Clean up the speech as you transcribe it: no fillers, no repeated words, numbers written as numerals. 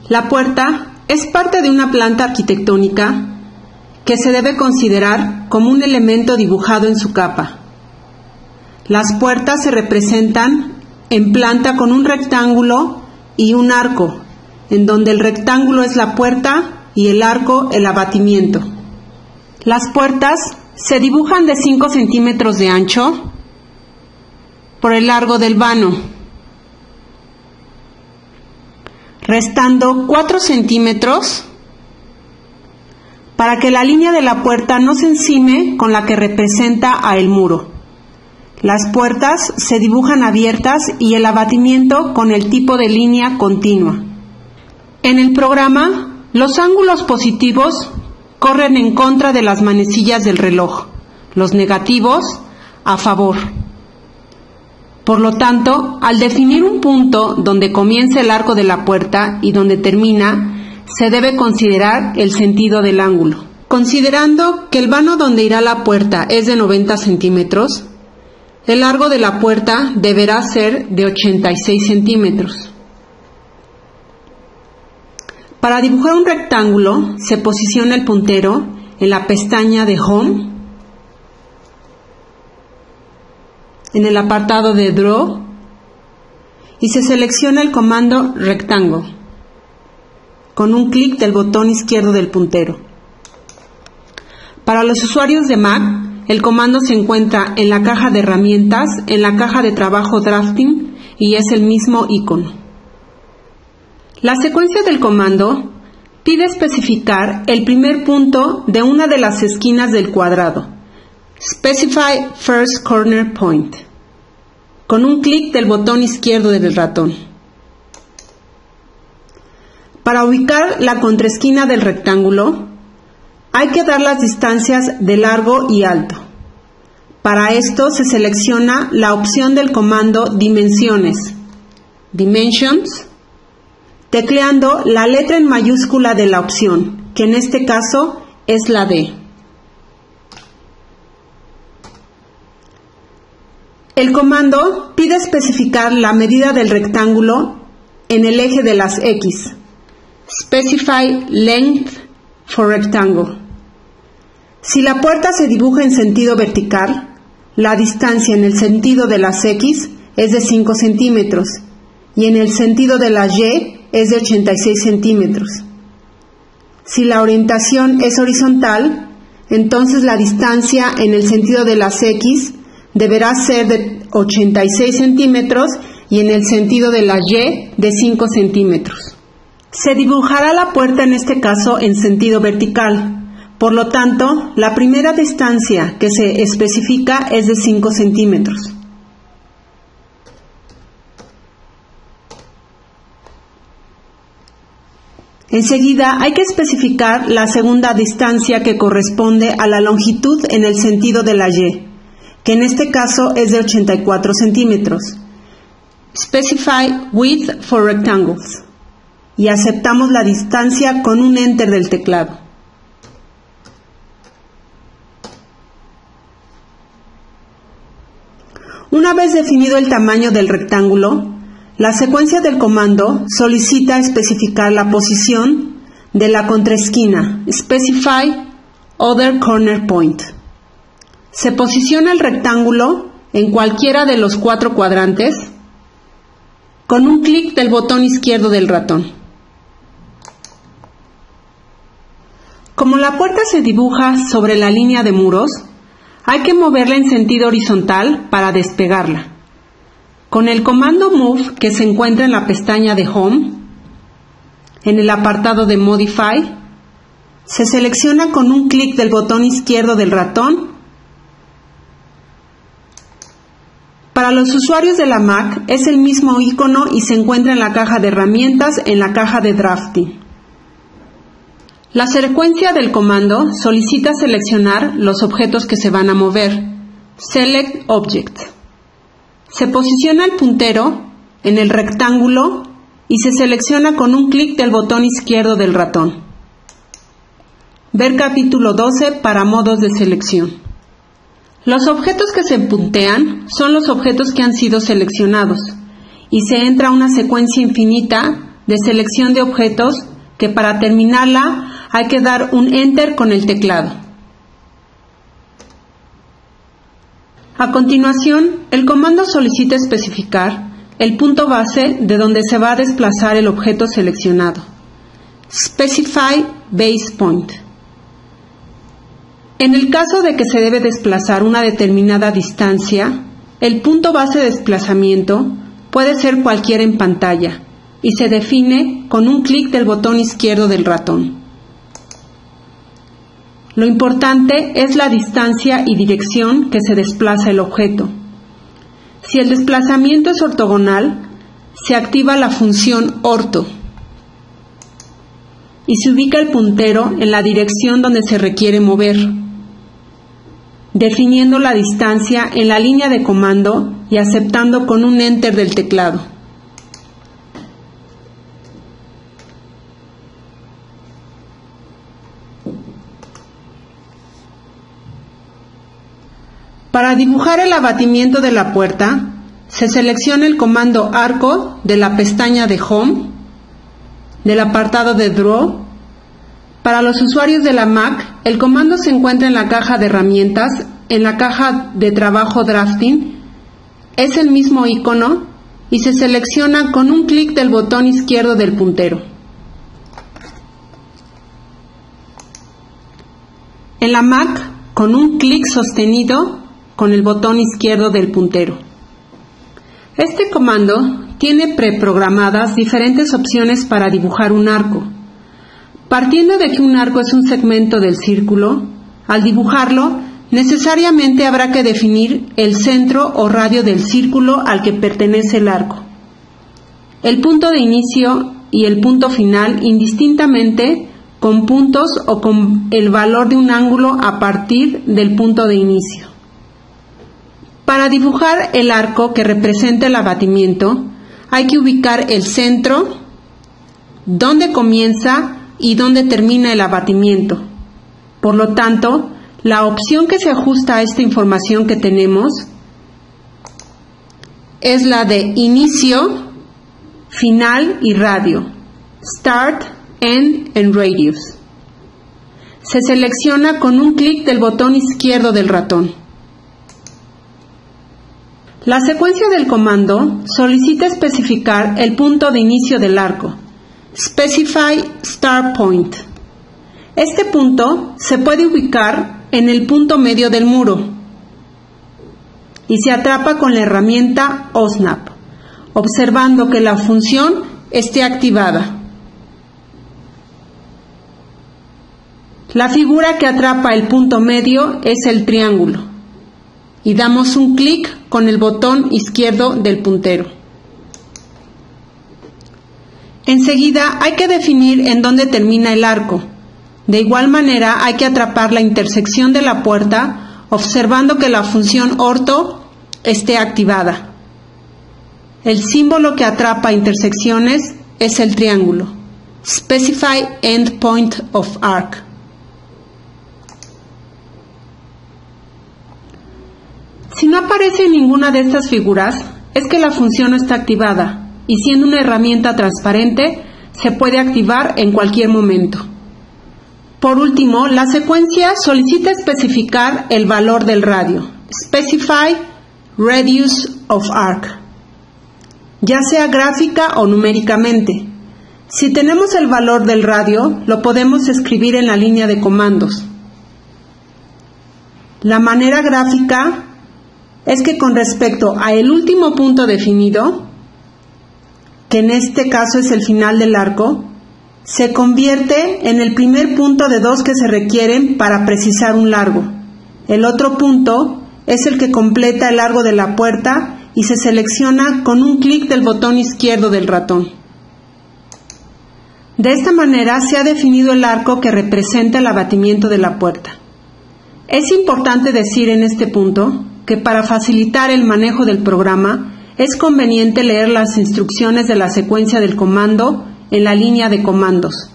La puerta es parte de una planta arquitectónica que se debe considerar como un elemento dibujado en su capa. Las puertas se representan en planta con un rectángulo y un arco, en donde el rectángulo es la puerta y el arco el abatimiento. Las puertas se dibujan de 5 centímetros de ancho por el largo del vano, restando 4 centímetros para que la línea de la puerta no se encime con la que representa a el muro. Las puertas se dibujan abiertas y el abatimiento con el tipo de línea continua. En el programa, los ángulos positivos corren en contra de las manecillas del reloj, los negativos a favor. Por lo tanto, al definir un punto donde comienza el arco de la puerta y donde termina, se debe considerar el sentido del ángulo. Considerando que el vano donde irá la puerta es de 90 centímetros, el largo de la puerta deberá ser de 86 centímetros. Para dibujar un rectángulo, se posiciona el puntero en la pestaña de Home, en el apartado de Draw, y se selecciona el comando Rectangle con un clic del botón izquierdo del puntero. Para los usuarios de Mac, el comando se encuentra en la caja de herramientas, en la caja de trabajo Drafting, y es el mismo icono. La secuencia del comando pide especificar el primer punto de una de las esquinas del cuadrado, Specify First Corner Point, con un clic del botón izquierdo del ratón. Para ubicar la contraesquina del rectángulo, hay que dar las distancias de largo y alto. Para esto se selecciona la opción del comando Dimensiones, Dimensions, tecleando la letra en mayúscula de la opción, que en este caso es la D. El comando pide especificar la medida del rectángulo en el eje de las X. Specify Length for Rectangle. Si la puerta se dibuja en sentido vertical, la distancia en el sentido de las X es de 5 centímetros y en el sentido de las Y es de 86 centímetros. Si la orientación es horizontal, entonces la distancia en el sentido de las X deberá ser de 86 centímetros y en el sentido de las Y de 5 centímetros. Se dibujará la puerta en este caso en sentido vertical, por lo tanto, la primera distancia que se especifica es de 5 centímetros. Enseguida hay que especificar la segunda distancia que corresponde a la longitud en el sentido de la Y, que en este caso es de 84 centímetros. Specify Width for Rectangles. Y aceptamos la distancia con un Enter del teclado. Una vez definido el tamaño del rectángulo, la secuencia del comando solicita especificar la posición de la contraesquina, Specify Other Corner Point. Se posiciona el rectángulo en cualquiera de los 4 cuadrantes con un clic del botón izquierdo del ratón. Como la puerta se dibuja sobre la línea de muros, hay que moverla en sentido horizontal para despegarla. Con el comando Move, que se encuentra en la pestaña de Home, en el apartado de Modify, se selecciona con un clic del botón izquierdo del ratón. Para los usuarios de la Mac es el mismo icono y se encuentra en la caja de herramientas en la caja de Drafting. La secuencia del comando solicita seleccionar los objetos que se van a mover. Select Object. Se posiciona el puntero en el rectángulo y se selecciona con un clic del botón izquierdo del ratón. Ver capítulo 12 para modos de selección. Los objetos que se puntean son los objetos que han sido seleccionados y se entra a una secuencia infinita de selección de objetos que para terminarla hay que dar un Enter con el teclado. A continuación, el comando solicita especificar el punto base de donde se va a desplazar el objeto seleccionado. Specify Base Point. En el caso de que se debe desplazar una determinada distancia, el punto base de desplazamiento puede ser cualquiera en pantalla y se define con un clic del botón izquierdo del ratón. Lo importante es la distancia y dirección que se desplaza el objeto. Si el desplazamiento es ortogonal, se activa la función orto y se ubica el puntero en la dirección donde se requiere mover, definiendo la distancia en la línea de comando y aceptando con un Enter del teclado. Para dibujar el abatimiento de la puerta, se selecciona el comando arco de la pestaña de Home, del apartado de Draw. Para los usuarios de la Mac, el comando se encuentra en la caja de herramientas, en la caja de trabajo Drafting. Es el mismo icono y se selecciona con un clic del botón izquierdo del puntero. En la Mac, con un clic sostenido con el botón izquierdo del puntero. Este comando tiene preprogramadas diferentes opciones para dibujar un arco. Partiendo de que un arco es un segmento del círculo, al dibujarlo, necesariamente habrá que definir el centro o radio del círculo al que pertenece el arco, el punto de inicio y el punto final indistintamente con puntos o con el valor de un ángulo a partir del punto de inicio. Para dibujar el arco que representa el abatimiento, hay que ubicar el centro, dónde comienza y dónde termina el abatimiento. Por lo tanto, la opción que se ajusta a esta información que tenemos es la de inicio, final y radio, Start, End and Radius. Se selecciona con un clic del botón izquierdo del ratón. La secuencia del comando solicita especificar el punto de inicio del arco, Specify Start Point. Este punto se puede ubicar en el punto medio del muro y se atrapa con la herramienta OSNAP, observando que la función esté activada. La figura que atrapa el punto medio es el triángulo y damos un clic con el botón izquierdo del puntero. Enseguida hay que definir en dónde termina el arco. De igual manera hay que atrapar la intersección de la puerta observando que la función orto esté activada. El símbolo que atrapa intersecciones es el triángulo. Specify End Point of Arc. Si no aparece ninguna de estas figuras, es que la función no está activada y siendo una herramienta transparente, se puede activar en cualquier momento. Por último, la secuencia solicita especificar el valor del radio, Specify Radius of Arc, ya sea gráfica o numéricamente. Si tenemos el valor del radio, lo podemos escribir en la línea de comandos. La manera gráfica es que con respecto a el último punto definido, que en este caso es el final del arco, se convierte en el primer punto de dos que se requieren para precisar un largo. El otro punto es el que completa el largo de la puerta y se selecciona con un clic del botón izquierdo del ratón. De esta manera se ha definido el arco que representa el abatimiento de la puerta. Es importante decir en este punto que para facilitar el manejo del programa es conveniente leer las instrucciones de la secuencia del comando en la línea de comandos.